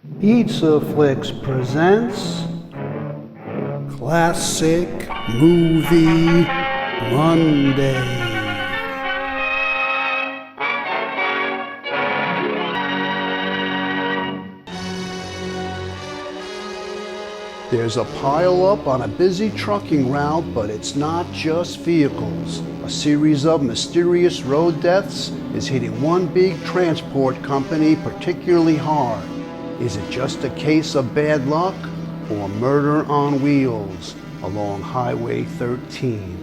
Pizza Flicks presents Classic Movie Monday. There's a pile-up on a busy trucking route, but it's not just vehicles. A series of mysterious road deaths is hitting one big transport company particularly hard. Is it just a case of bad luck or murder on wheels along Highway 13?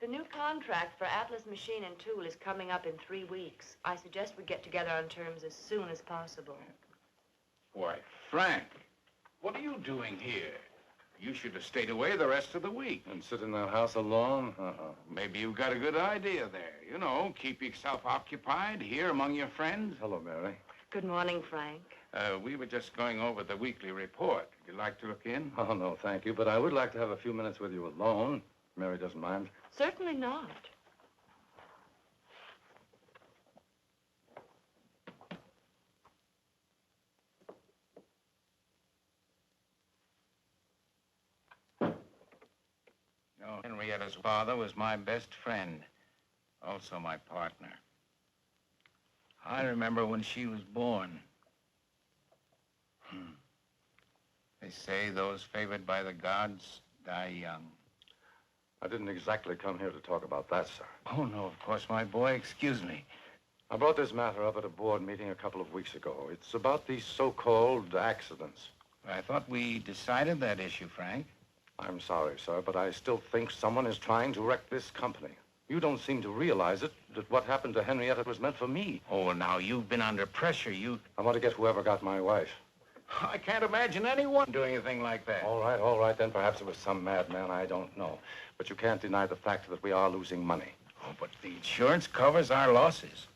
The new contract for Atlas Machine and Tool is coming up in 3 weeks. I suggest we get together on terms as soon as possible. Why, Frank, what are you doing here? You should have stayed away the rest of the week. And sit in that house alone? Maybe you've got a good idea there. You know, keep yourself occupied here among your friends. Hello, Mary. Good morning, Frank. We were just going over the weekly report. Would you like to look in? Oh, no, thank you. But I would like to have a few minutes with you alone. Mary doesn't mind. Certainly not. No, Henrietta's father was my best friend, also my partner. I remember when she was born. They say those favored by the gods die young. I didn't exactly come here to talk about that, sir. Oh, no, of course, my boy. Excuse me. I brought this matter up at a board meeting a couple of weeks ago. It's about these so-called accidents. I thought we decided that issue, Frank. I'm sorry, sir, but I still think someone is trying to wreck this company. You don't seem to realize it, that what happened to Henrietta was meant for me. Oh, well, now, you've been under pressure. I want to get whoever got my wife. I can't imagine anyone doing a thing like that. All right, then perhaps it was some madman, I don't know. But you can't deny the fact that we are losing money. Oh, but the insurance covers our losses.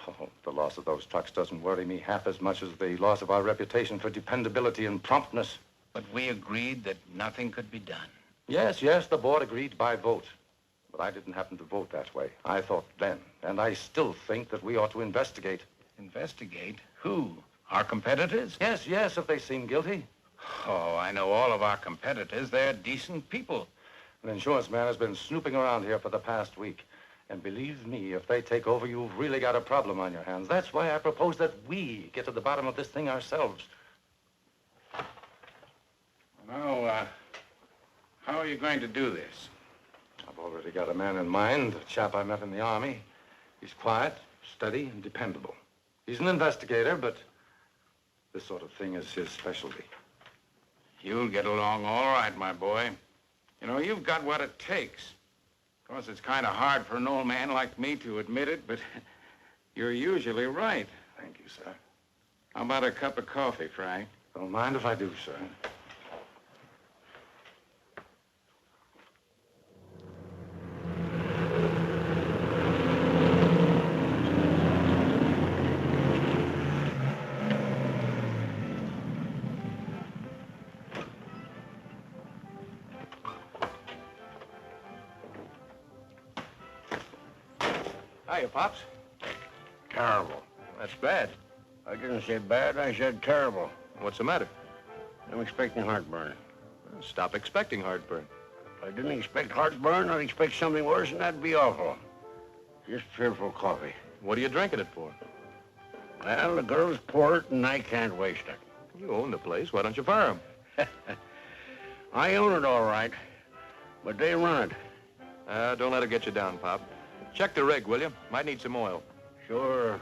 Oh, the loss of those trucks doesn't worry me half as much as the loss of our reputation for dependability and promptness. But we agreed that nothing could be done. Yes, the board agreed by vote. But I didn't happen to vote that way. I thought then, and I still think that we ought to investigate. Investigate? Who? Our competitors? Yes, if they seem guilty. Oh, I know all of our competitors. They're decent people. An insurance man has been snooping around here for the past week. And believe me, if they take over, you've really got a problem on your hands. That's why I propose that we get to the bottom of this thing ourselves. Now, how are you going to do this? I've already got a man in mind, a chap I met in the Army. He's quiet, steady, and dependable. He's an investigator, but this sort of thing is his specialty. You'll get along all right, my boy. You know, you've got what it takes. Of course, it's kind of hard for an old man like me to admit it, but you're usually right. Thank you, sir. How about a cup of coffee, Frank? Don't mind if I do, sir. Hiya, Pops. Terrible. That's bad. I didn't say bad, I said terrible. What's the matter? I'm expecting heartburn. Well, stop expecting heartburn. If I didn't expect heartburn, I'd expect something worse, and that'd be awful. Just fearful coffee. What are you drinking it for? Well, the girls pour it, and I can't waste it. You own the place. Why don't you fire 'em? I own it all right, but they run it. Don't let it get you down, Pop. Check the rig, will you? Might need some oil. Sure.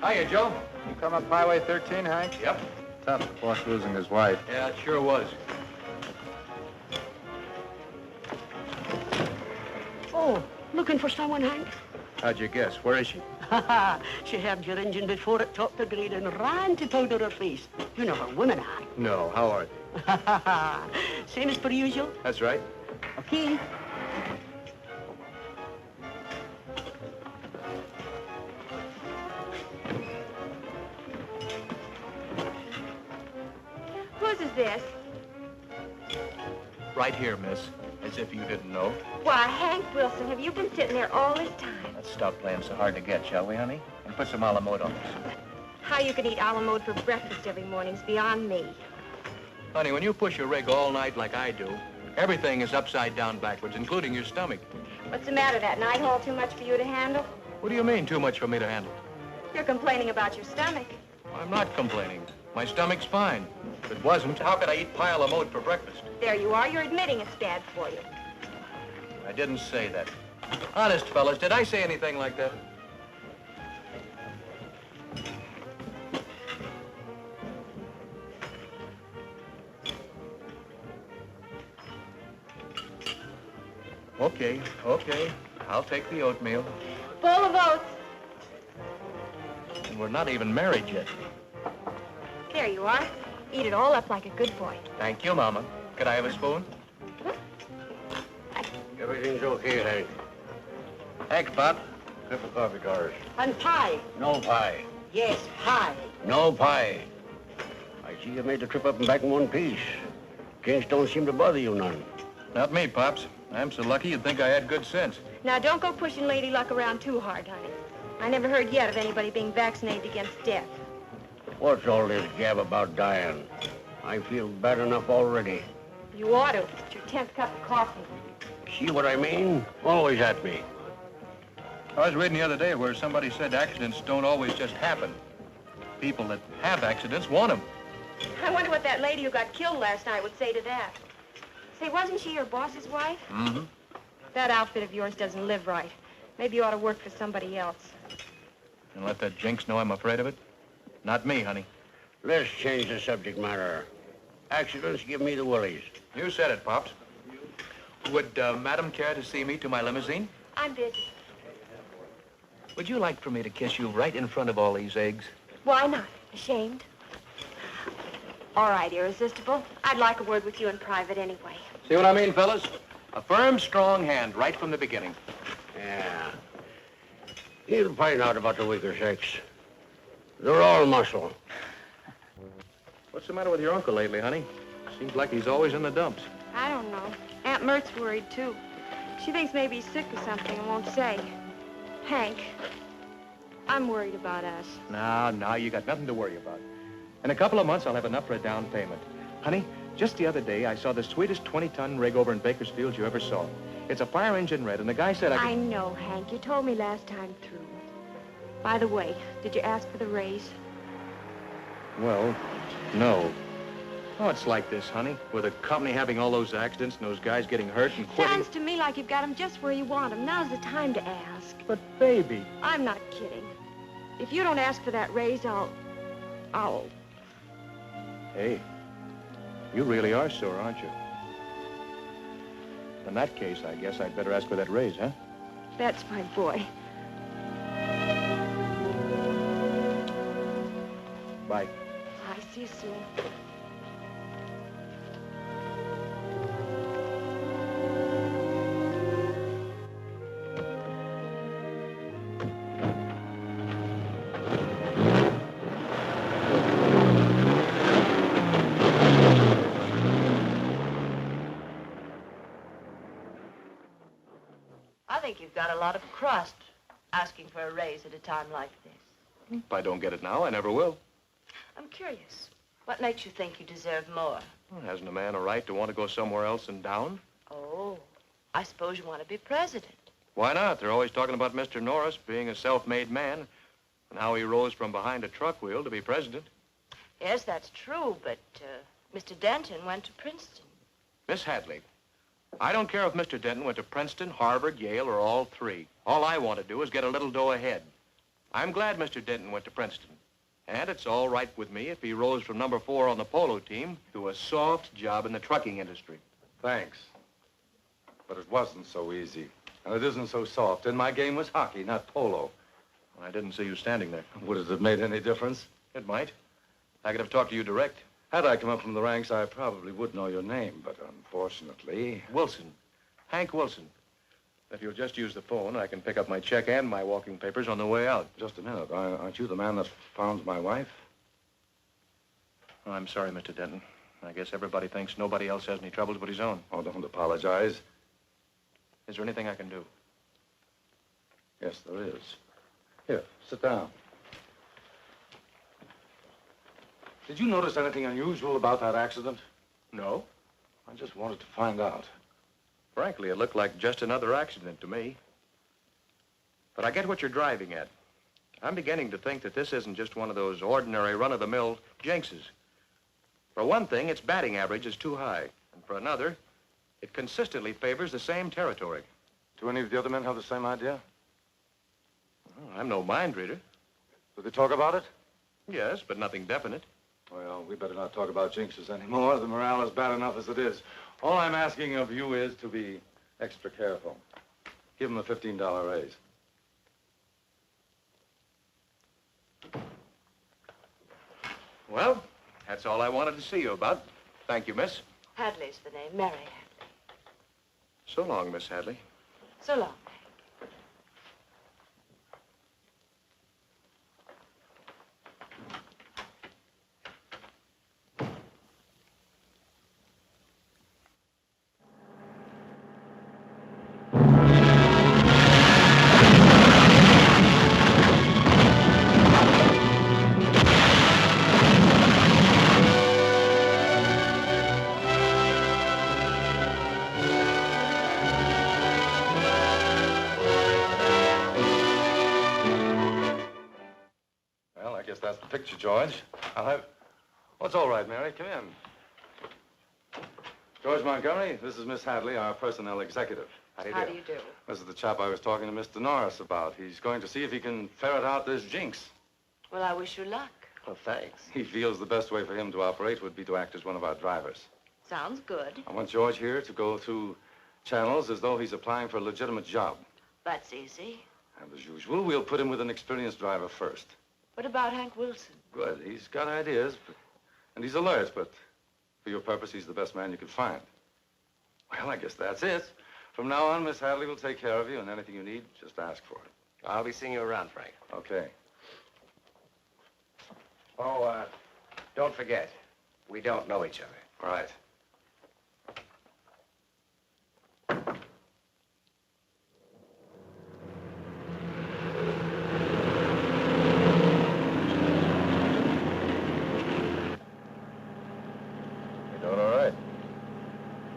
Hiya, Joe. You come up Highway 13, Hank? Yep. Tough, the boss losing his wife. Yeah, it sure was. Oh, looking for someone, Hank? How'd you guess? Where is she? She heard your engine before it topped the grade and ran to powder her face. You know her women, Hank. No. How are they? Same as per usual. That's right. Okay. Whose is this? Right here, miss. As if you didn't know. Why, Hank Wilson, have you been sitting there all this time? Let's stop playing so hard to get, shall we, honey? And put some a la mode on this. How you can eat a la mode for breakfast every morning's beyond me. Honey, when you push your rig all night like I do, everything is upside down backwards, including your stomach. What's the matter, that night haul too much for you to handle? What do you mean, too much for me to handle? You're complaining about your stomach. I'm not complaining. My stomach's fine. If it wasn't, how could I eat pie a la mode for breakfast? There you are, you're admitting it's bad for you. I didn't say that. Honest, fellas, did I say anything like that? Okay. I'll take the oatmeal. Full of oats. And we're not even married yet. There you are. Eat it all up like a good boy. Thank you, Mama. Could I have a spoon? Everything's okay, Hank. Thanks, Pop. Cup of coffee, Doris. And pie. No pie. Yes, pie. No pie. I see you made the trip up and back in one piece. Kinks don't seem to bother you none. Not me, Pops. I'm so lucky you'd think I had good sense. Now, don't go pushing Lady Luck around too hard, honey. I never heard yet of anybody being vaccinated against death. What's all this gab about dying? I feel bad enough already. You ought to. It's your 10th cup of coffee. See what I mean? Always at me. I was reading the other day where somebody said accidents don't always just happen. People that have accidents want them. I wonder what that lady who got killed last night would say to that. Say, wasn't she your boss's wife? Mm-hmm. That outfit of yours doesn't live right. Maybe you ought to work for somebody else. And let that jinx know I'm afraid of it? Not me, honey. Let's change the subject matter. Accidents give me the willies. You said it, Pops. Would Madam care to see me to my limousine? I'm busy. would you like for me to kiss you right in front of all these eggs? Why not? Ashamed? All right, Irresistible. I'd like a word with you in private anyway. See what I mean, fellas? A firm, strong hand right from the beginning. Yeah. He'll find out about the weaker sex. They're all muscle. What's the matter with your uncle lately, honey? Seems like he's always in the dumps. I don't know. Aunt Mert's worried, too. She thinks maybe he's sick or something and won't say. Hank, I'm worried about us. No, you got nothing to worry about. In a couple of months, I'll have enough for a down payment. Honey, just the other day, I saw the sweetest 20-ton rig over in Bakersfield you ever saw. It's a fire engine red, and the guy said I know, Hank. You told me last time through. By the way, did you ask for the raise? Well, no. Oh, it's like this, honey. With a company having all those accidents and those guys getting hurt and quitting. Sounds to me like you've got them just where you want them. Now's the time to ask. But, baby. I'm not kidding. If you don't ask for that raise, I'll... Hey, you really are sore, aren't you? In that case, I guess I'd better ask for that raise, huh? That's my boy. Bye. I see you soon. I think you've got a lot of crust asking for a raise at a time like this. If I don't get it now, I never will. I'm curious. What makes you think you deserve more? Well, hasn't a man a right to want to go somewhere else and down? Oh, I suppose you want to be president. Why not? They're always talking about Mr. Norris being a self-made man and how he rose from behind a truck wheel to be president. Yes, that's true, but Mr. Denton went to Princeton. Miss Hadley, I don't care if Mr. Denton went to Princeton, Harvard, Yale, or all three. All I want to do is get a little dough ahead. I'm glad Mr. Denton went to Princeton. And it's all right with me if he rose from number 4 on the polo team to a soft job in the trucking industry. Thanks. But it wasn't so easy. And it isn't so soft. And my game was hockey, not polo. I didn't see you standing there. Would it have made any difference? It might. I could have talked to you direct. Had I come up from the ranks, I probably would know your name. But unfortunately... Wilson. Hank Wilson. If you'll just use the phone, I can pick up my check and my walking papers on the way out. Just a minute. Aren't you the man that found my wife? Oh, I'm sorry, Mr. Denton. I guess everybody thinks nobody else has any troubles but his own. Oh, don't apologize. Is there anything I can do? Yes, there is. Here, sit down. Did you notice anything unusual about that accident? No. I just wanted to find out. Frankly, it looked like just another accident to me. But I get what you're driving at. I'm beginning to think that this isn't just one of those ordinary run-of-the-mill jinxes. For one thing, its batting average is too high. And for another, it consistently favors the same territory. Do any of the other men have the same idea? Well, I'm no mind reader. Did they talk about it? Yes, but nothing definite. Well, we better not talk about jinxes anymore. The morale is bad enough as it is. All I'm asking of you is to be extra careful. Give him a $15 raise. Well, that's all I wanted to see you about. Thank you, miss. Hadley's the name, Mary Hadley. So long, Miss Hadley. So long. That's the picture, George. I'll have... Oh, it's all right, Mary. Come in. George Montgomery, this is Miss Hadley, our personnel executive. How do you do? This is the chap I was talking to Mr. Norris about. He's going to see if he can ferret out this jinx. Well, I wish you luck. Oh, thanks. He feels the best way for him to operate would be to act as one of our drivers. Sounds good. I want George here to go through channels as though he's applying for a legitimate job. That's easy. And as usual, we'll put him with an experienced driver first. What about Hank Wilson? Good. He's got ideas, and he's alert, but for your purpose, he's the best man you could find. Well, I guess that's it. From now on, Miss Hadley will take care of you, and anything you need, just ask for it. I'll be seeing you around, Frank. Okay. Oh, don't forget, we don't know each other. Right.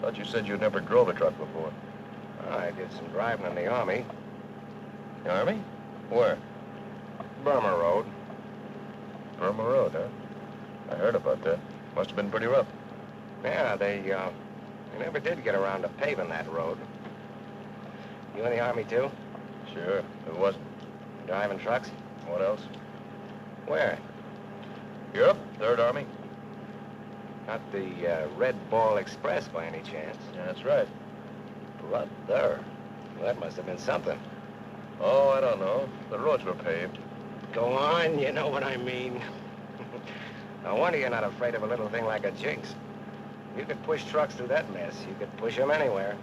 Thought you said you never drove a truck before. I did some driving in the Army. The Army? Where? Burma Road. Burma Road, huh? I heard about that. Must have been pretty rough. Yeah, they never did get around to paving that road. You in the Army, too? Sure. Who wasn't? Driving trucks? What else? Where? Europe, Third Army. Not the Red Ball Express by any chance? Yeah, that's right. Brother. Well, that must have been something. Oh, I don't know. The roads were paved. Go on, you know what I mean. No wonder you're not afraid of a little thing like a jinx. You could push trucks through that mess. You could push them anywhere.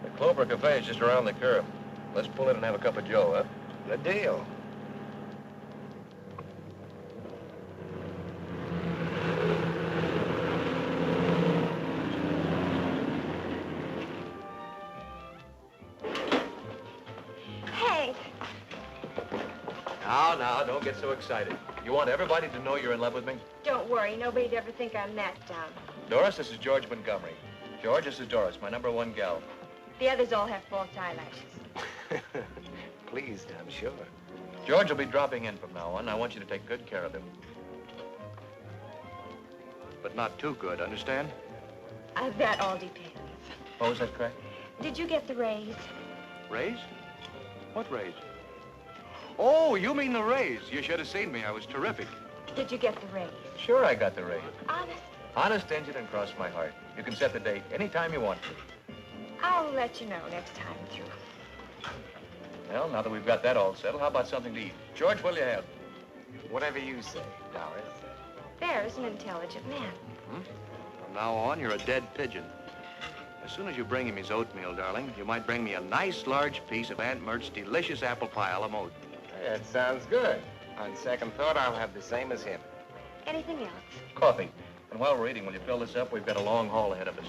The Clover Cafe is just around the curve. Let's pull in and have a cup of joe, huh? Good deal. Now, don't get so excited. You want everybody to know you're in love with me? Don't worry, nobody'd ever think I'm that dumb. Doris, this is George Montgomery. George, this is Doris, my #1 gal. The others all have false eyelashes. Pleased, I'm sure. George will be dropping in from now on. I want you to take good care of him. But not too good, understand? That all depends. Oh, is that correct? Did you get the raise? Raise? What raise? Oh, you mean the raise. You should have seen me. I was terrific. Did you get the raise? Sure I got the raise. Honest? Honest engine and cross my heart. You can set the date anytime you want to. I'll let you know next time through. Well, now that we've got that all settled, how about something to eat? George, what'll you have? Whatever you say, Doris. There's an intelligent man. From now on, you're a dead pigeon. As soon as you bring him his oatmeal, darling, you might bring me a nice large piece of Aunt Mert's delicious apple pie a la mode. That sounds good. On second thought, I'll have the same as him. Anything else? Coffee. And while we're eating, will you fill this up? We've got a long haul ahead of us.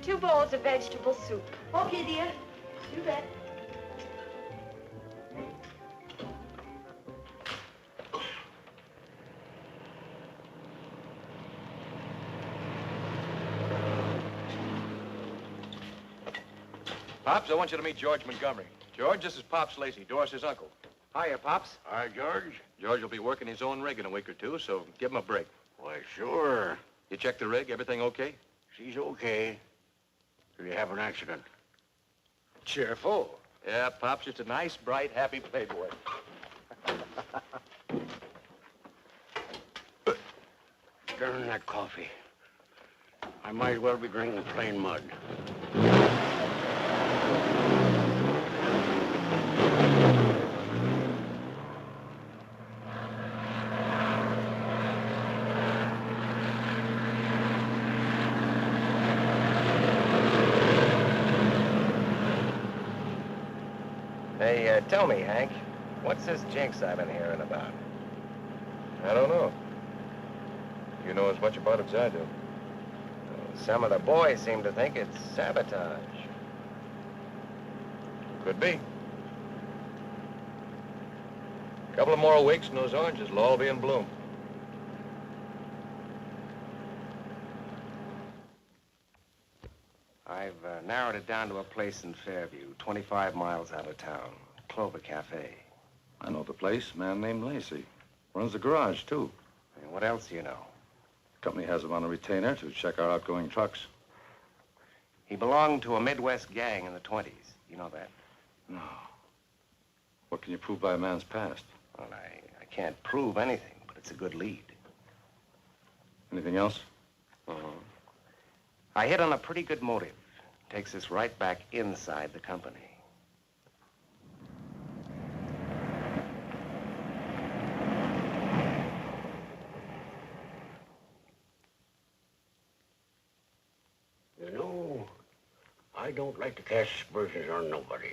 2 bowls of vegetable soup. Okay, dear. You bet. Pops, I want you to meet George Montgomery. George, this is Pops Lacey, Doris's uncle. Hiya, Pops. Hi, George. George will be working his own rig in a week or two, so give him a break. Why, sure. You checked the rig? Everything okay? She's okay. Did you have an accident? Cheerful. Yeah, Pops, just a nice, bright, happy playboy. Darn that coffee. I might as well be drinking plain mud. Hey, tell me, Hank, what's this jinx I've been hearing about? I don't know. You know as much about it as I do. Well, some of the boys seem to think it's sabotage. Could be. A couple of more weeks and those oranges will all be in bloom. I've narrowed it down to a place in Fairview, 25 miles out of town. Clover Cafe. I know the place. A man named Lacey. Runs the garage, too. And what else do you know? The company has him on a retainer to check our outgoing trucks. He belonged to a Midwest gang in the 20s. You know that? No. What can you prove by a man's past? Well, I can't prove anything, but it's a good lead. Anything else? I hit on a pretty good motive. Takes us right back inside the company. I don't like to cast aspersions on nobody.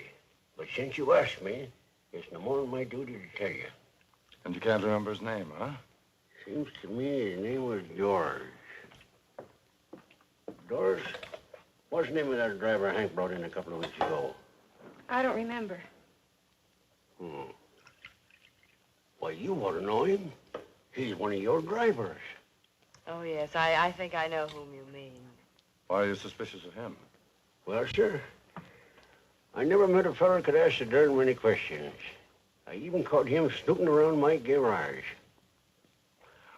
But since you asked me, it's no more than my duty to tell you. And you can't remember his name, huh? Seems to me his name was George. Doris, what's the name of that driver Hank brought in a couple of weeks ago? I don't remember. Why, you ought to know him. He's one of your drivers. Oh, yes, I think I know whom you mean. Why are you suspicious of him? Well, sir, I never met a fella who could ask so darn many questions. I even caught him snooping around my garage.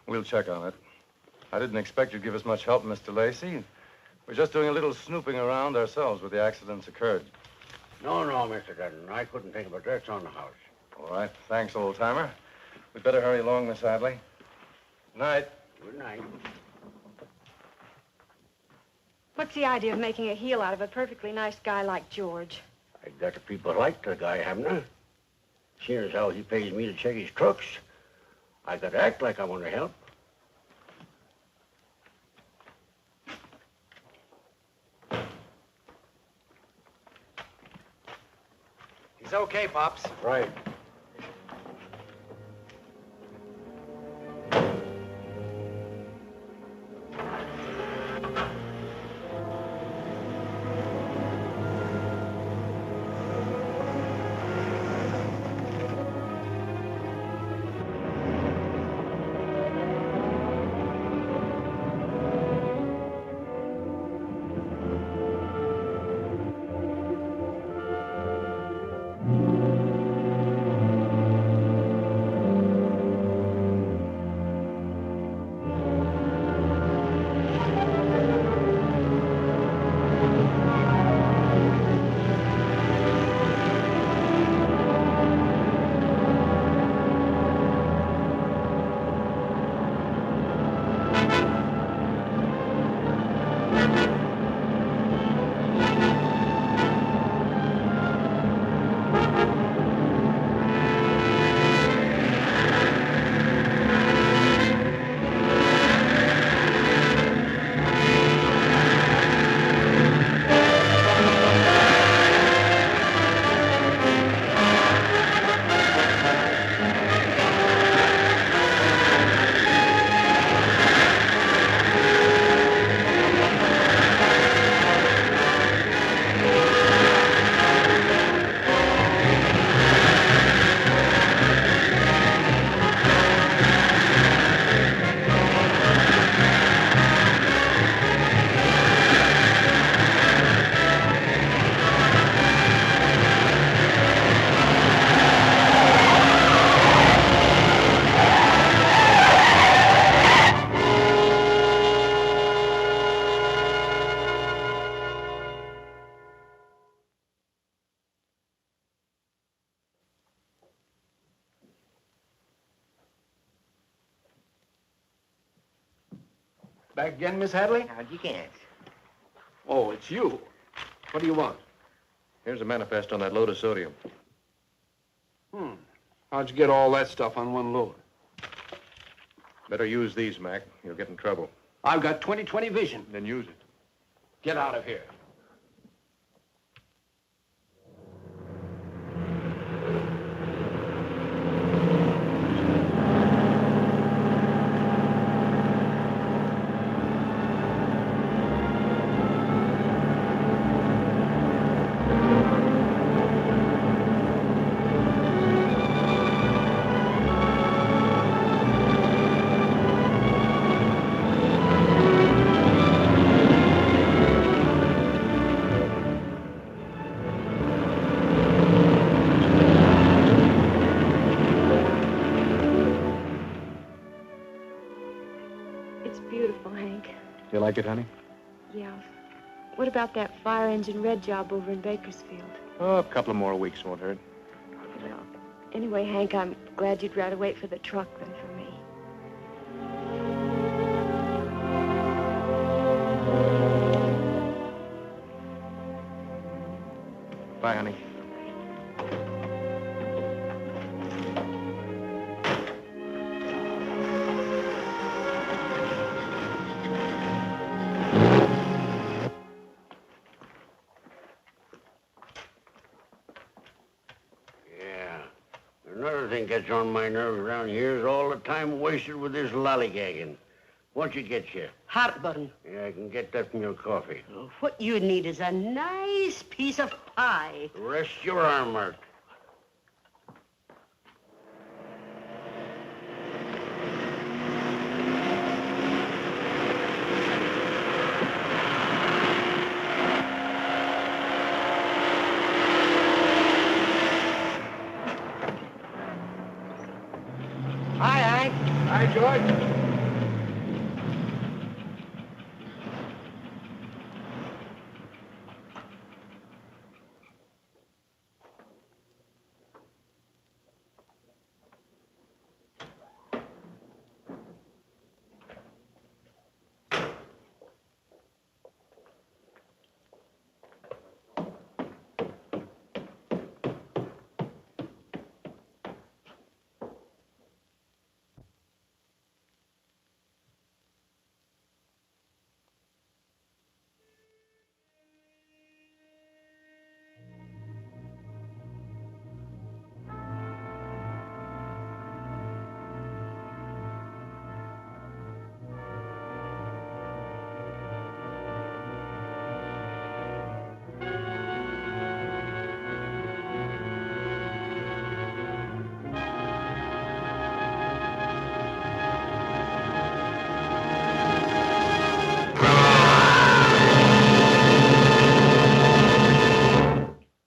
We'll check on it. I didn't expect you'd give us much help, Mr. Lacey. We're just doing a little snooping around ourselves where the accidents occurred. No, Mr. Dutton. I couldn't think about that. It's on the house. All right. Thanks, old-timer. We'd better hurry along, Miss Hadley. Night. Good night. What's the idea of making a heel out of a perfectly nice guy like George? I got the people like the guy, haven't I? Seeing as how he pays me to check his trucks, I got to act like I want to help. He's okay, Pops. Right. Back again, Miss Hadley? How'd you guess? Oh, it's you. What do you want? Here's a manifest on that load of sodium. How'd you get all that stuff on one load? Better use these, Mac. You'll get in trouble. I've got 20/20 vision. Then use it. Get out of here. It's beautiful, Hank. You like it, honey? Yeah. What about that fire engine red job over in Bakersfield? Oh, a couple of more weeks won't hurt. Well, anyway, Hank, I'm glad you'd rather wait for the truck than for me. Bye, honey. thing gets on my nerves around here is all the time wasted with this lollygagging. What'd you get you? Heartburn. Yeah, I can get that from your coffee. Oh, what you need is a nice piece of pie. Rest your arm, Mark. Hi, Hank. Hi, George.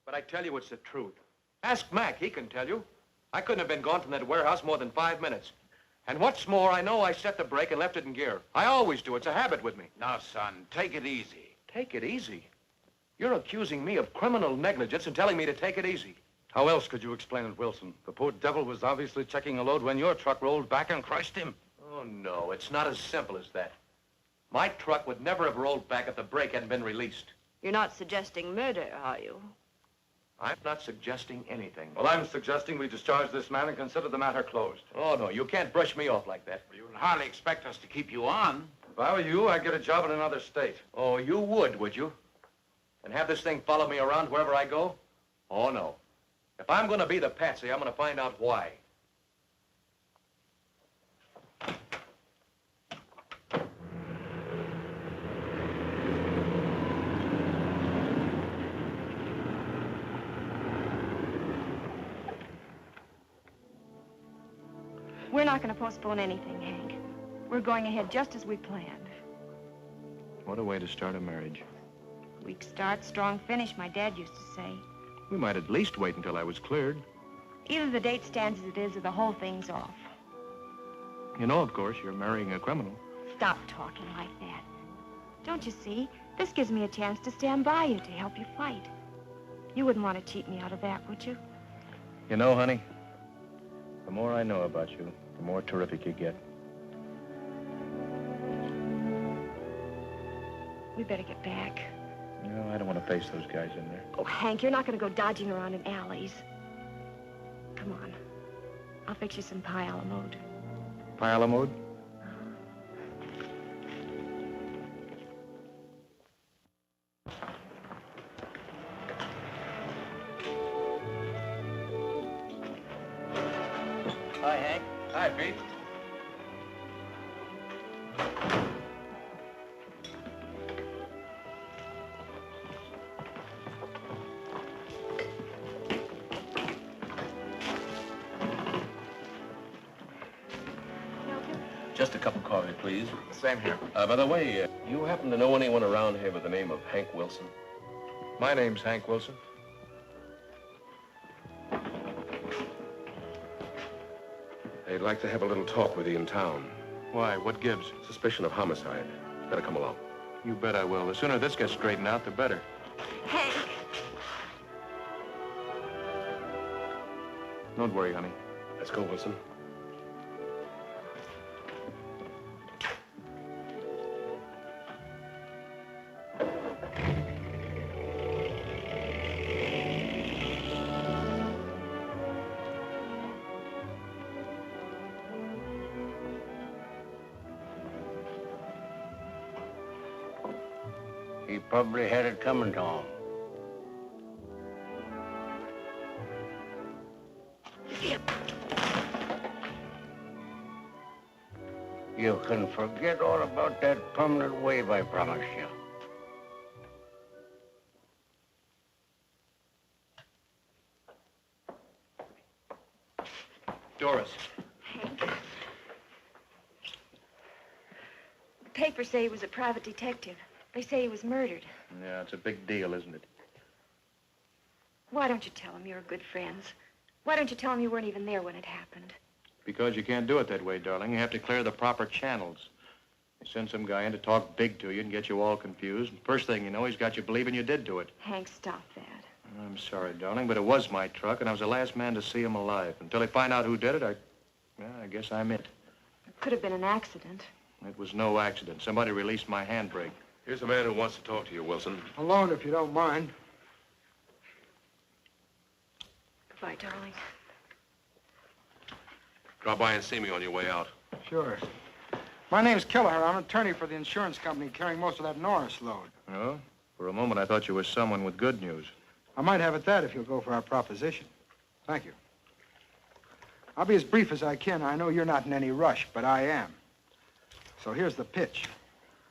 But I tell you it's the truth. Ask Mac, he can tell you. I couldn't have been gone from that warehouse more than 5 minutes. And what's more, I know I set the brake and left it in gear. I always do. It's a habit with me. Now, son, take it easy. Take it easy? You're accusing me of criminal negligence and telling me to take it easy. How else could you explain it, Wilson? The poor devil was obviously checking a load when your truck rolled back and crushed him. Oh, no, it's not as simple as that. My truck would never have rolled back if the brake hadn't been released. You're not suggesting murder, are you? I'm not suggesting anything. Well, I'm suggesting we discharge this man and consider the matter closed. Oh, no, you can't brush me off like that. You can hardly expect us to keep you on. If I were you, I'd get a job in another state. Oh, you would you? And have this thing follow me around wherever I go? Oh, no. If I'm going to be the patsy, I'm going to find out why. We're not going to postpone anything, Hank. We're going ahead just as we planned. What a way to start a marriage. Weak start, strong finish, my dad used to say. We might at least wait until I was cleared. Either the date stands as it is or the whole thing's off. You know, of course, you're marrying a criminal. Stop talking like that. Don't you see? This gives me a chance to stand by you, to help you fight. You wouldn't want to cheat me out of that, would you? You know, honey, the more I know about you, the more terrific you get. We better get back. You know, I don't want to face those guys in there. Oh, Hank, you're not going to go dodging around in alleys. Come on. I'll fix you some pie a la mode. Pie a la mode? Hi, Hank. Hi, Pete. Just a cup of coffee, please. Same here. By the way, you happen to know anyone around here by the name of Hank Wilson? My name's Hank Wilson. They'd like to have a little talk with you in town. Why, what gives? Suspicion of homicide. Better come along. You bet I will. The sooner this gets straightened out, the better. Hank! Don't worry, honey. Let's go, Wilson. He probably had it coming to him. you can forget all about that permanent wave I promised you. Doris. The papers say he was a private detective. They say he was murdered. Yeah, it's a big deal, isn't it? Why don't you tell him you're good friends? Why don't you tell him you weren't even there when it happened? Because you can't do it that way, darling. You have to clear the proper channels. You send some guy in to talk big to you and get you all confused. And first thing you know, he's got you believing you did do it. Hank, stop that. I'm sorry, darling, but it was my truck, and I was the last man to see him alive. Until I find out who did it, I guess I'm it. It could have been an accident. It was no accident. Somebody released my handbrake. Here's a man who wants to talk to you, Wilson. Alone, if you don't mind. Goodbye, darling. Drop by and see me on your way out. Sure. My name's Kelleher. I'm an attorney for the insurance company carrying most of that Norris load. Oh? For a moment, I thought you were someone with good news. I might have it that if you'll go for our proposition. Thank you. I'll be as brief as I can. I know you're not in any rush, but I am. So here's the pitch.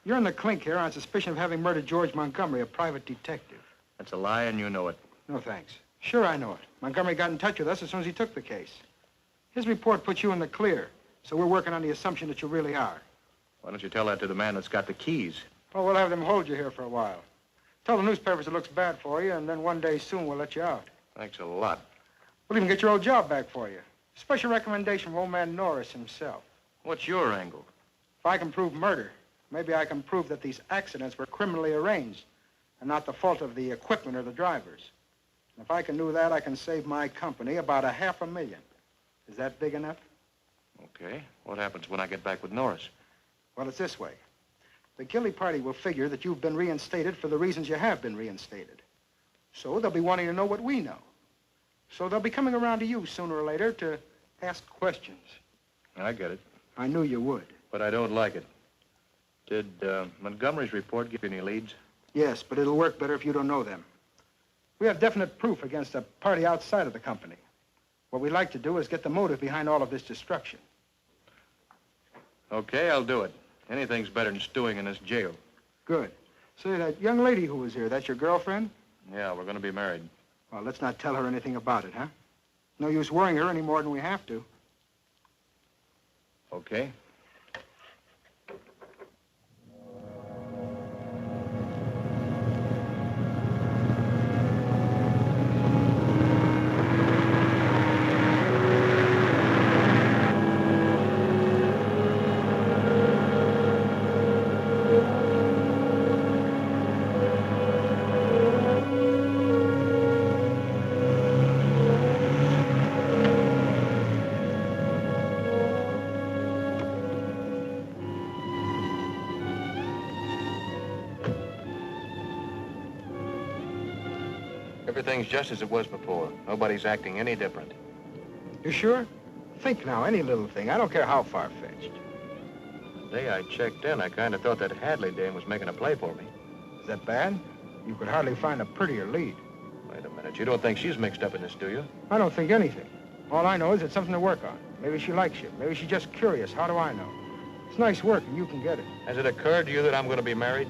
You're in the clink here on suspicion of having murdered George Montgomery, a private detective. That's a lie, and you know it. No thanks. Sure, I know it. Montgomery got in touch with us as soon as he took the case. His report puts you in the clear, so we're working on the assumption that you really are. Why don't you tell that to the man that's got the keys? Well, we'll have them hold you here for a while. Tell the newspapers it looks bad for you, and then one day soon we'll let you out. Thanks a lot. We'll even get your old job back for you. Special recommendation from old man Norris himself. What's your angle? If I can prove murder, maybe I can prove that these accidents were criminally arranged and not the fault of the equipment or the drivers. And if I can do that, I can save my company about $500,000. Is that big enough? Okay. What happens when I get back with Norris? Well, it's this way. The guilty party will figure that you've been reinstated for the reasons you have been reinstated. So they'll be wanting to know what we know. So they'll be coming around to you sooner or later to ask questions. I get it. I knew you would. But I don't like it. Did Montgomery's report give you any leads? Yes, but it'll work better if you don't know them. We have definite proof against a party outside of the company. What we'd like to do is get the motive behind all of this destruction. Okay, I'll do it. Anything's better than stewing in this jail. Good. Say, that young lady who was here, that's your girlfriend? Yeah, we're going to be married. Well, let's not tell her anything about it, huh? No use worrying her any more than we have to. Okay. Everything's just as it was before. Nobody's acting any different. You sure? Think now, any little thing. I don't care how far-fetched. The day I checked in, I kind of thought that Hadley dame was making a play for me. Is that bad? You could hardly find a prettier lead. Wait a minute. You don't think she's mixed up in this, do you? I don't think anything. All I know is it's something to work on. Maybe she likes you. Maybe she's just curious. How do I know? It's nice work, and you can get it. Has it occurred to you that I'm going to be married?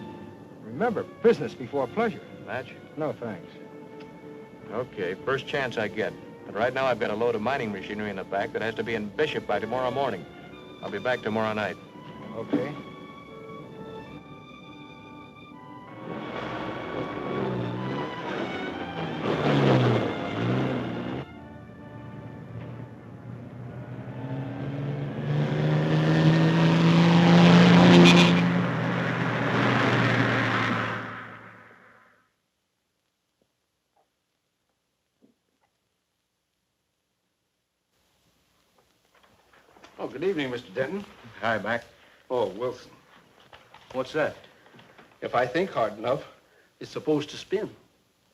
Remember, business before pleasure. Match? No, thanks. Okay, first chance I get. But right now I've got a load of mining machinery in the back that has to be in Bishop by tomorrow morning. I'll be back tomorrow night. Okay. Oh, good evening, Mr. Denton. Hi, Mac. Oh, Wilson. What's that? If I think hard enough, it's supposed to spin.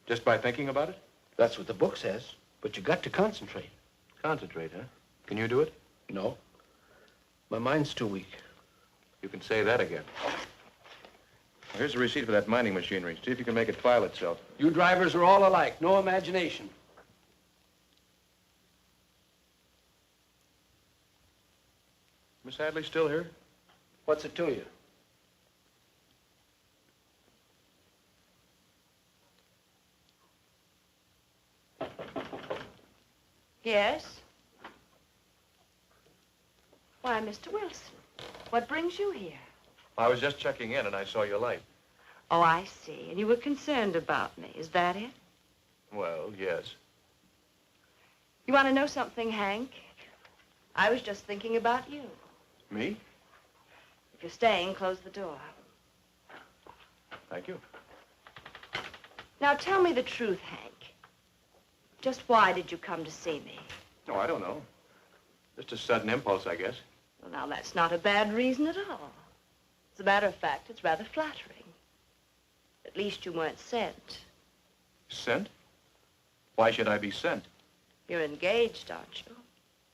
Just by thinking about it? That's what the book says. But you got to concentrate. Concentrate, huh? Can you do it? No. My mind's too weak. You can say that again. Here's the receipt for that mining machinery. See if you can make it file itself. You drivers are all alike. No imagination. Miss Hadley still here? What's it to you? Yes? Why, Mr. Wilson, what brings you here? I was just checking in and I saw your light. Oh, I see. And you were concerned about me. Is that it? Well, yes. You want to know something, Hank? I was just thinking about you. Me? If you're staying, close the door. Thank you. Now, tell me the truth, Hank. Just why did you come to see me? No, I don't know. Just a sudden impulse, I guess. Well, now, that's not a bad reason at all. As a matter of fact, it's rather flattering. At least you weren't sent. Sent? Why should I be sent? You're engaged, aren't you?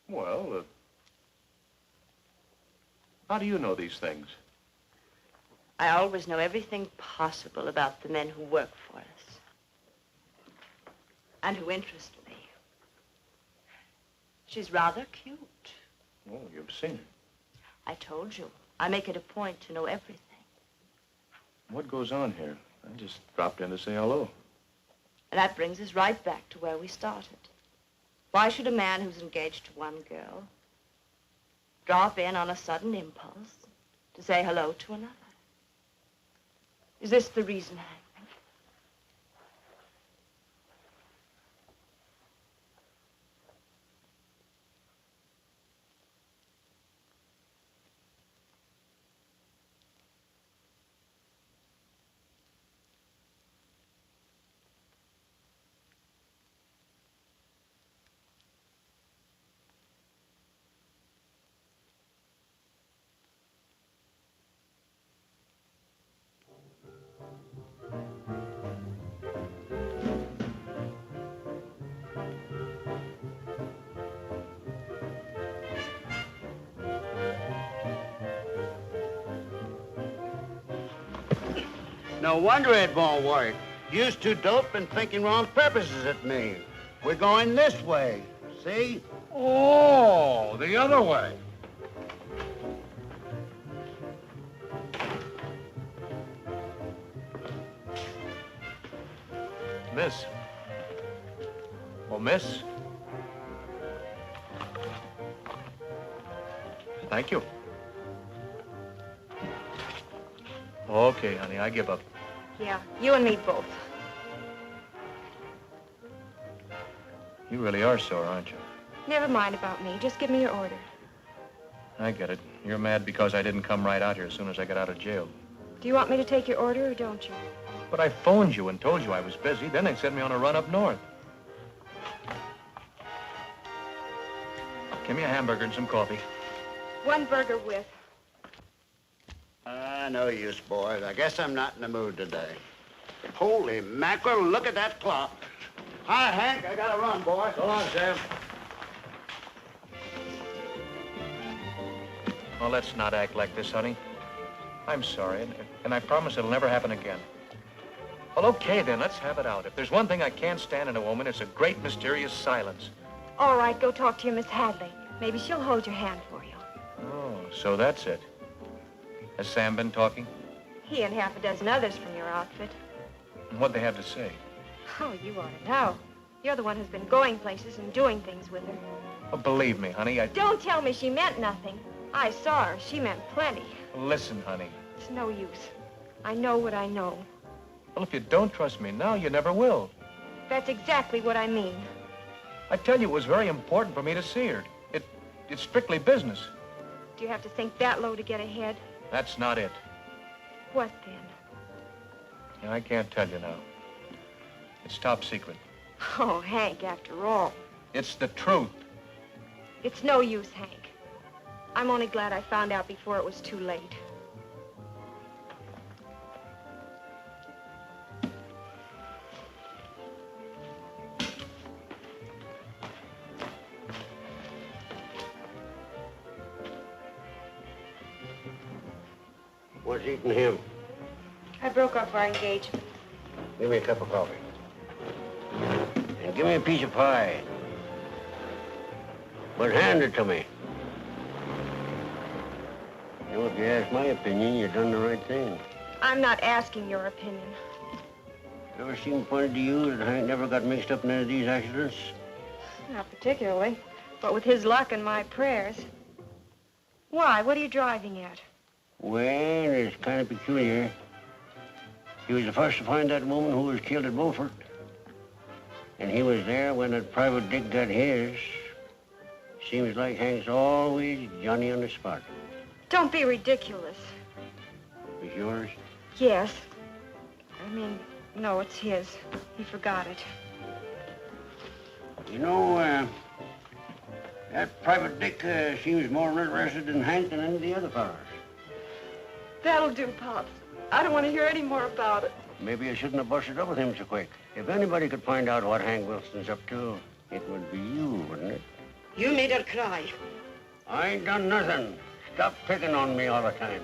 Well, how do you know these things? I always know everything possible about the men who work for us. And who interest me. She's rather cute. Oh, you've seen her. I told you. I make it a point to know everything. What goes on here? I just dropped in to say hello. And that brings us right back to where we started. Why should a man who's engaged to one girl drop in on a sudden impulse to say hello to another? Is this the reason, Hank? No wonder it won't work. You's too dope and thinking wrong purposes at me. We're going this way, see? Oh, the other way. Miss. Oh, miss. Thank you. Okay, honey, I give up. Yeah, you and me both. You really are sore, aren't you? Never mind about me. Just give me your order. I get it. You're mad because I didn't come right out here as soon as I got out of jail. Do you want me to take your order or don't you? But I phoned you and told you I was busy. Then they sent me on a run up north. Give me a hamburger and some coffee. One burger with. No use, boys. I guess I'm not in the mood today. Holy mackerel, look at that clock. Hi, Hank. I gotta run, boy. So long, Sam. Oh, let's not act like this, honey. I'm sorry, and I promise it'll never happen again. Well, okay, then, let's have it out. If there's one thing I can't stand in a woman, it's a great, mysterious silence. All right, go talk to your Miss Hadley. Maybe she'll hold your hand for you. Oh, so that's it. Has Sam been talking? He and half a dozen others from your outfit. What'd they have to say? Oh, you ought to know. You're the one who's been going places and doing things with her. Oh, believe me, honey, Don't tell me she meant nothing. I saw her. She meant plenty. Listen, honey. It's no use. I know what I know. Well, if you don't trust me now, you never will. That's exactly what I mean. I tell you, it was very important for me to see her. It's strictly business. Do you have to think that low to get ahead? That's not it. What then? I can't tell you now. It's top secret. Oh, Hank, after all. It's the truth. It's no use, Hank. I'm only glad I found out before it was too late. What's eating him? I broke off our engagement. Give me a cup of coffee. And give me a piece of pie. But hand it to me. You If you ask my opinion, you done the right thing. I'm not asking your opinion. Ever seem funny to you that Hank never got mixed up in any of these accidents? Not particularly, but with his luck and my prayers. Why? What are you driving at? Well, it's kind of peculiar. He was the first to find that woman who was killed at Beaufort. And he was there when that private dick got his. Seems like Hank's always Johnny on the spot. Don't be ridiculous. It's yours? Yes. I mean, no, it's his. He forgot it. You know, that private dick seems more interested in Hank than any of the other fellas. That'll do, Pops. I don't want to hear any more about it. Maybe I shouldn't have busted up with him so quick. If anybody could find out what Hank Wilson's up to, it would be you, wouldn't it? You made her cry. I ain't done nothing. Stop picking on me all the time.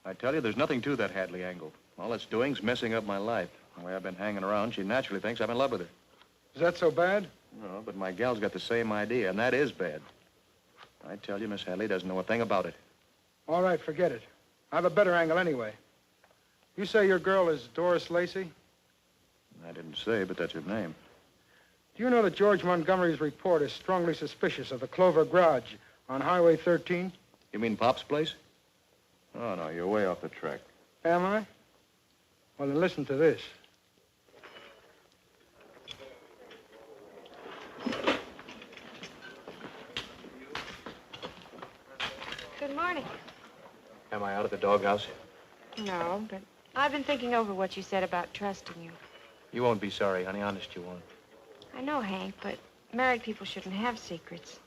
I tell you, there's nothing to that Hadley angle. All it's doing's messing up my life. The way I've been hanging around, she naturally thinks I'm in love with her. Is that so bad? No, but my gal's got the same idea, and that is bad. I tell you, Miss Hadley doesn't know a thing about it. All right, forget it. I have a better angle anyway. You say your girl is Doris Lacey? I didn't say, but that's her name. Do you know that George Montgomery's report is strongly suspicious of the Clover Garage on Highway 13? You mean Pop's place? Oh, no, you're way off the track. Am I? Well, then listen to this. Good morning. Am I out of the doghouse? No, but I've been thinking over what you said about trusting you. You won't be sorry, honey. Honest, you won't. I know, Hank, but married people shouldn't have secrets.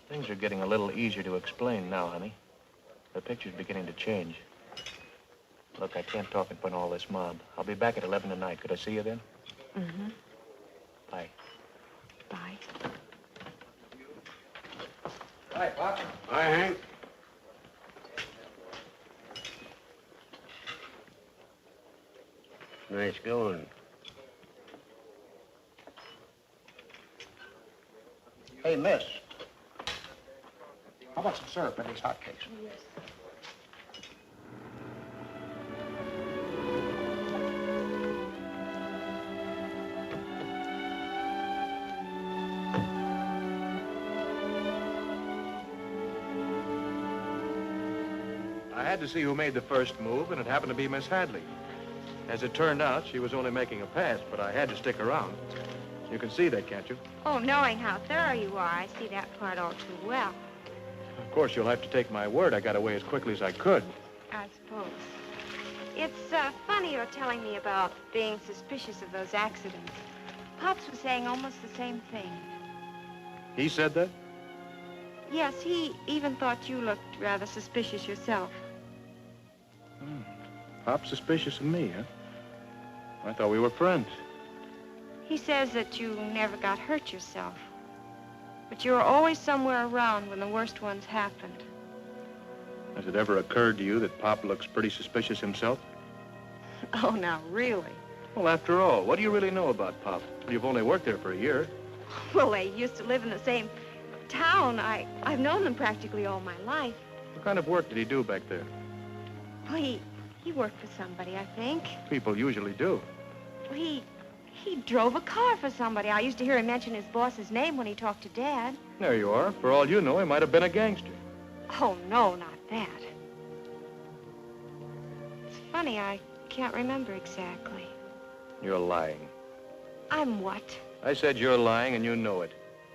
Things are getting a little easier to explain now, honey. The picture's beginning to change. Look, I can't talk in front of all this mob. I'll be back at 11 tonight. Could I see you then? Mm-hmm. Bye. Bye. Hi, Pop. Hi, Hank. Nice going. Hey, miss. How about some syrup in these hotcakes? Yes. I had to see who made the first move, and it happened to be Miss Hadley. As it turned out, she was only making a pass, but I had to stick around. You can see that, can't you? Oh, knowing how thorough you are, I see that part all too well. Of course, you'll have to take my word. I got away as quickly as I could. I suppose. It's funny you're telling me about being suspicious of those accidents. Pops was saying almost the same thing. He said that? Yes, he even thought you looked rather suspicious yourself. Pop's suspicious of me, huh? I thought we were friends. He says that you never got hurt yourself. But you were always somewhere around when the worst ones happened. Has it ever occurred to you that Pop looks pretty suspicious himself? Oh, now, really? Well, after all, what do you really know about Pop? You've only worked there for a year. Well, they used to live in the same town. I've known them practically all my life. What kind of work did he do back there? Well, he worked for somebody, I think. People usually do. Well, he drove a car for somebody. I used to hear him mention his boss's name when he talked to Dad. There you are. For all you know, he might have been a gangster. Oh, no, not that. It's funny, I can't remember exactly. You're lying. I'm what? I said you're lying, and you know it.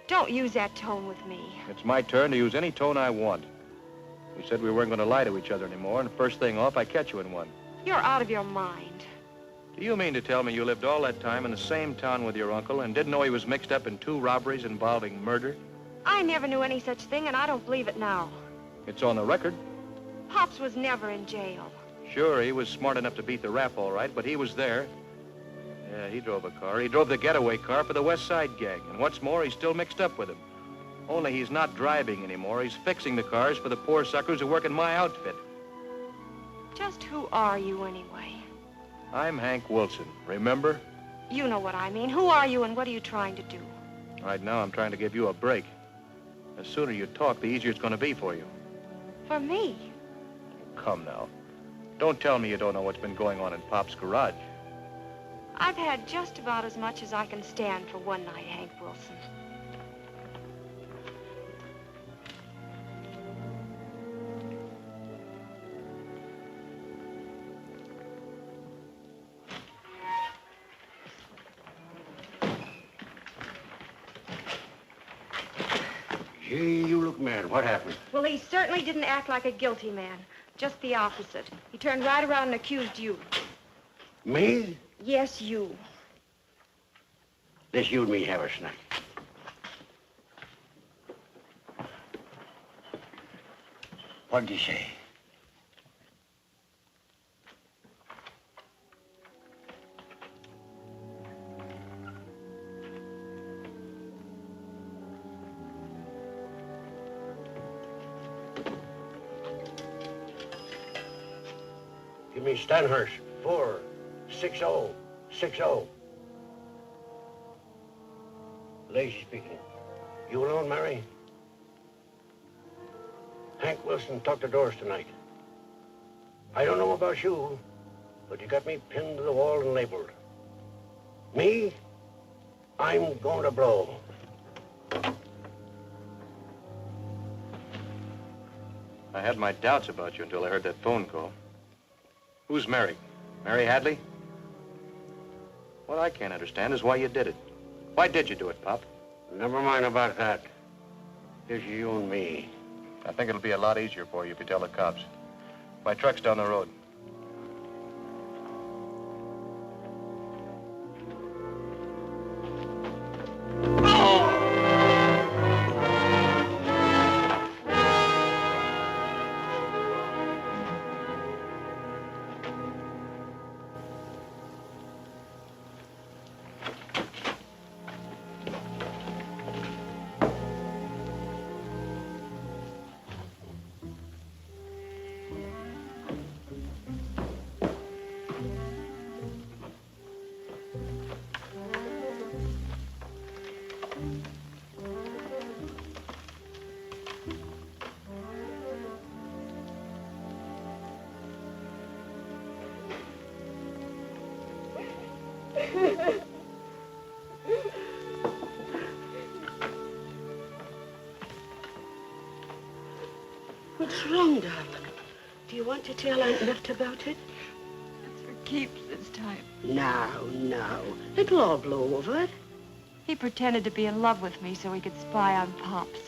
Don't use that tone with me. It's my turn to use any tone I want. We said we weren't going to lie to each other anymore, and first thing off, I catch you in one. You're out of your mind. Do you mean to tell me you lived all that time in the same town with your uncle and didn't know he was mixed up in 2 robberies involving murder? I never knew any such thing, and I don't believe it now. It's on the record. Pops was never in jail. Sure, he was smart enough to beat the rap all right, but he was there. Yeah, he drove a car. He drove the getaway car for the West Side gang. And what's more, he's still mixed up with him. Only he's not driving anymore. He's fixing the cars for the poor suckers who work in my outfit. Just who are you, anyway? I'm Hank Wilson, remember? You know what I mean. Who are you and what are you trying to do? Right now, I'm trying to give you a break. The sooner you talk, the easier it's going to be for you. For me? Come now. Don't tell me you don't know what's been going on in Pop's garage. I've had just about as much as I can stand for one night, Hank Wilson. Gee, you look mad. What happened? Well, he certainly didn't act like a guilty man. Just the opposite. He turned right around and accused you. Me? Yes, you. This you and me have a snack. What'd you say? Give me Stanhurst, 46060. Lacey speaking. You alone, Mary? Hank Wilson talked to Doris tonight. I don't know about you, but you got me pinned to the wall and labeled. Me? I'm going to blow. I had my doubts about you until I heard that phone call. Who's Mary? Mary Hadley? What I can't understand is why you did it. Why did you do it, Pop? Never mind about that. It's you and me. I think it'll be a lot easier for you if you tell the cops. My truck's down the road. What's wrong, darling? Do you want to tell Aunt Milt about it? It's for keeps this time. No. It'll all blow over. He pretended to be in love with me so he could spy on Pops.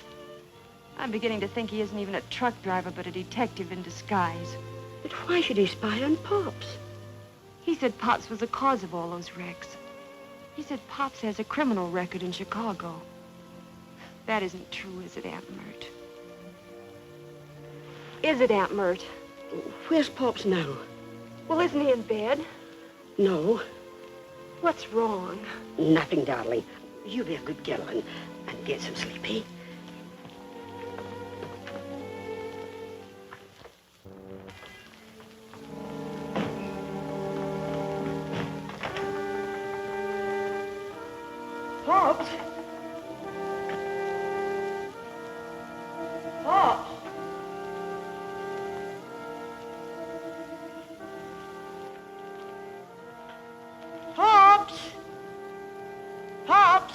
I'm beginning to think he isn't even a truck driver, but a detective in disguise. But why should he spy on Pops? He said Pops was the cause of all those wrecks. He said Pops has a criminal record in Chicago. That isn't true, is it, Aunt Mert? Is it, Aunt Mert? Where's Pops now? Well, isn't he in bed? No. What's wrong? Nothing, darling. You be a good girl and get some sleep, eh? Pops? Pops? Pops? Pops?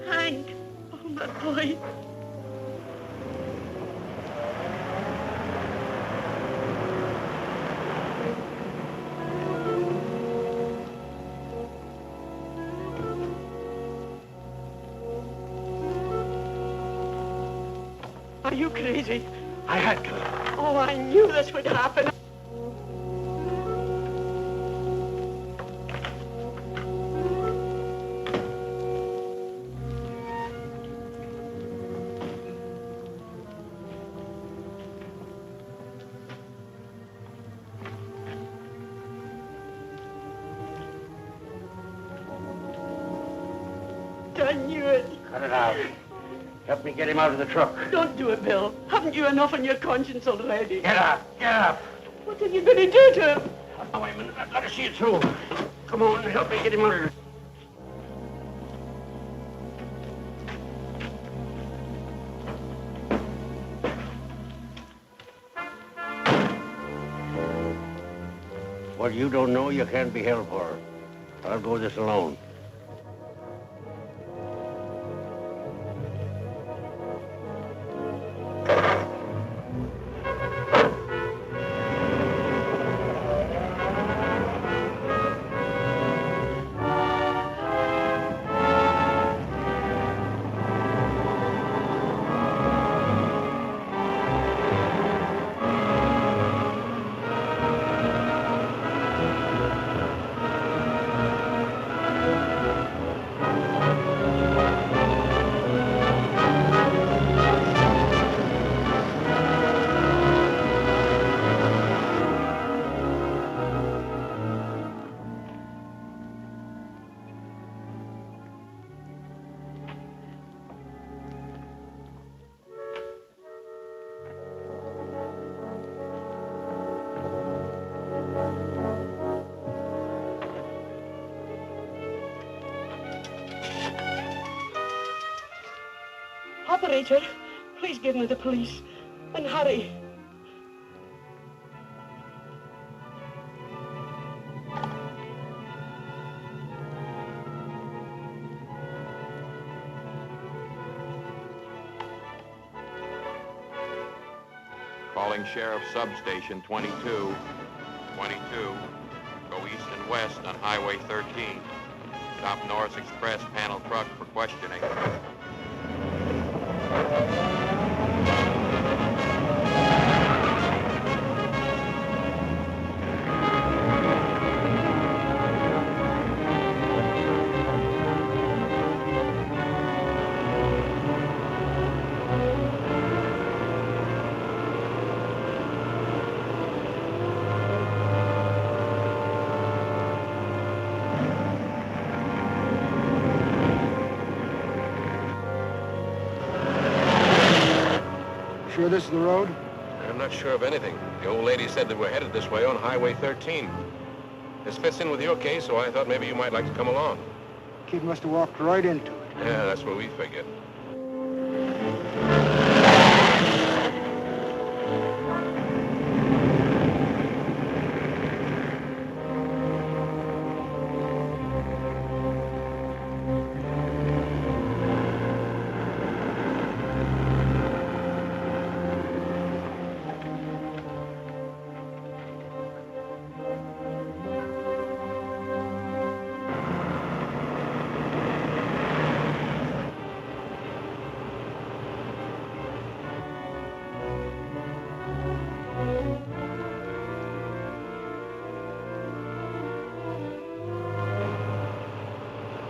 Hank. Oh, my boy. Are you crazy? I had to. Oh, I knew this would happen. I knew it. Cut it out. Help me get him out of the truck. Don't do it, Bill. Haven't you enough on your conscience already? Get up, get up. What are you going to do to him? Oh, wait a minute. Let us see it through. Come on, help me get him out of here. What you don't know, you can't be held for. I'll go this alone. Operator, please give me the police. And hurry. Calling Sheriff Substation 22. 22. Go east and west on Highway 13. Stop Norris Express panel truck for questioning. Sure this is the road? I'm not sure of anything. The old lady said that we're headed this way on Highway 13. This fits in with your case, so I thought maybe you might like to come along. Kid must have walked right into it. Yeah, that's what we figured.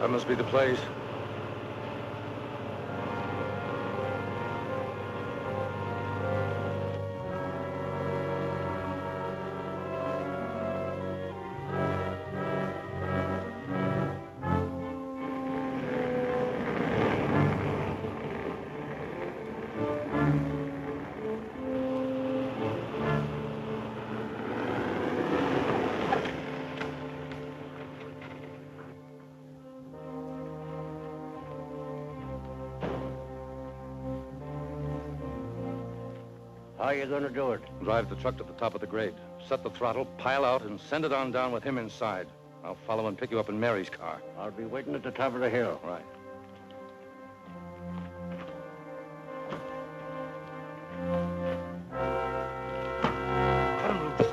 That must be the place. How you gonna do it? Drive the truck to the top of the grade. Set the throttle, pile out, and send it on down with him inside. I'll follow and pick you up in Mary's car. I'll be waiting at the top of the hill. Right. Cut him loose.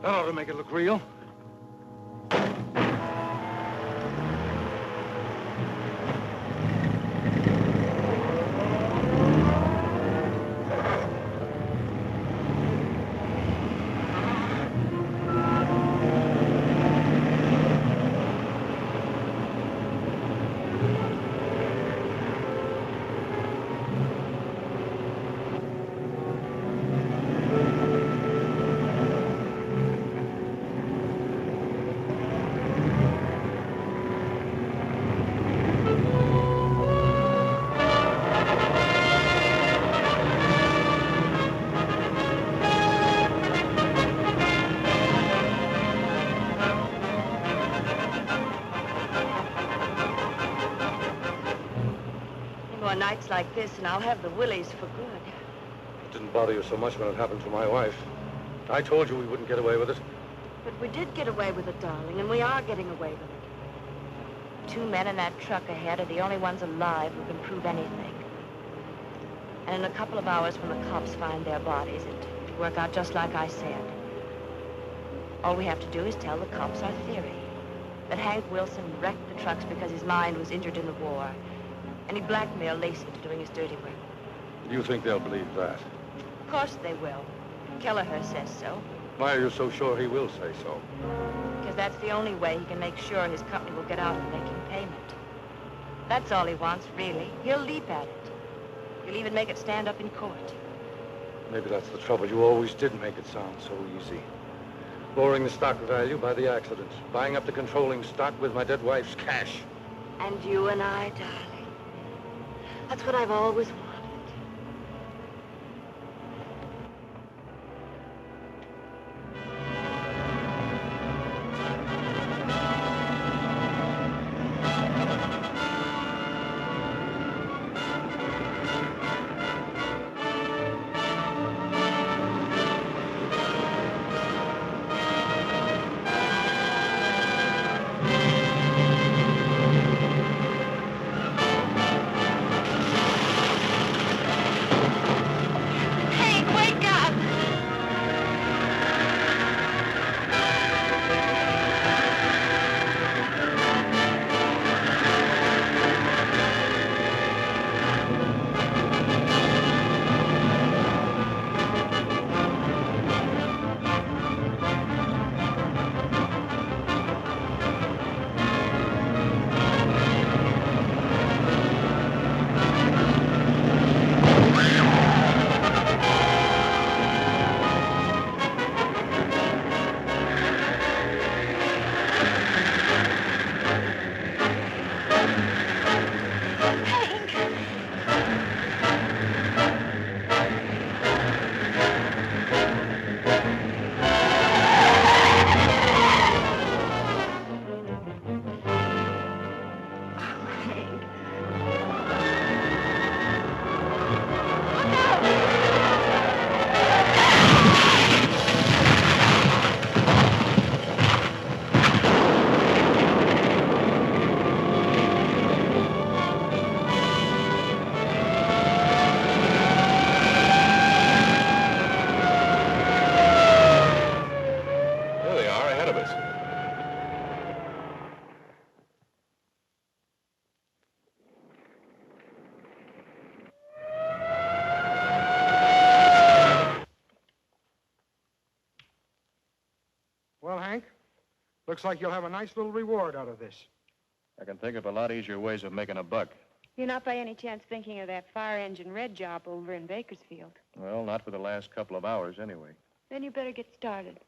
That ought to make it look real. nights like this, and I'll have the willies for good. It didn't bother you so much when it happened to my wife. I told you we wouldn't get away with it. But we did get away with it, darling, and we are getting away with it. 2 men in that truck ahead are the only ones alive who can prove anything. And in a couple of hours, when the cops find their bodies, it'll work out just like I said. All we have to do is tell the cops our theory. That Hank Wilson wrecked the trucks because his mind was injured in the war. And he blackmailed Lacey into doing his dirty work. You think they'll believe that? Of course they will. Kelleher says so. Why are you so sure he will say so? Because that's the only way he can make sure his company will get out of making payment. That's all he wants, really. He'll leap at it. He'll even make it stand up in court. Maybe that's the trouble. You always did make it sound so easy. Lowering the stock value by the accident. Buying up the controlling stock with my dead wife's cash. And you and I, darling. That's what I've always wanted. Well, Hank, looks like you'll have a nice little reward out of this. I can think of a lot easier ways of making a buck. You're not by any chance thinking of that fire engine red job over in Bakersfield? Well, not for the last couple of hours, anyway. Then you better get started.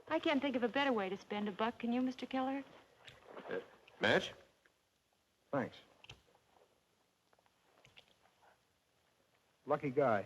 I can't think of a better way to spend a buck, can you, Mr. Keller? Match? Thanks. Lucky guy.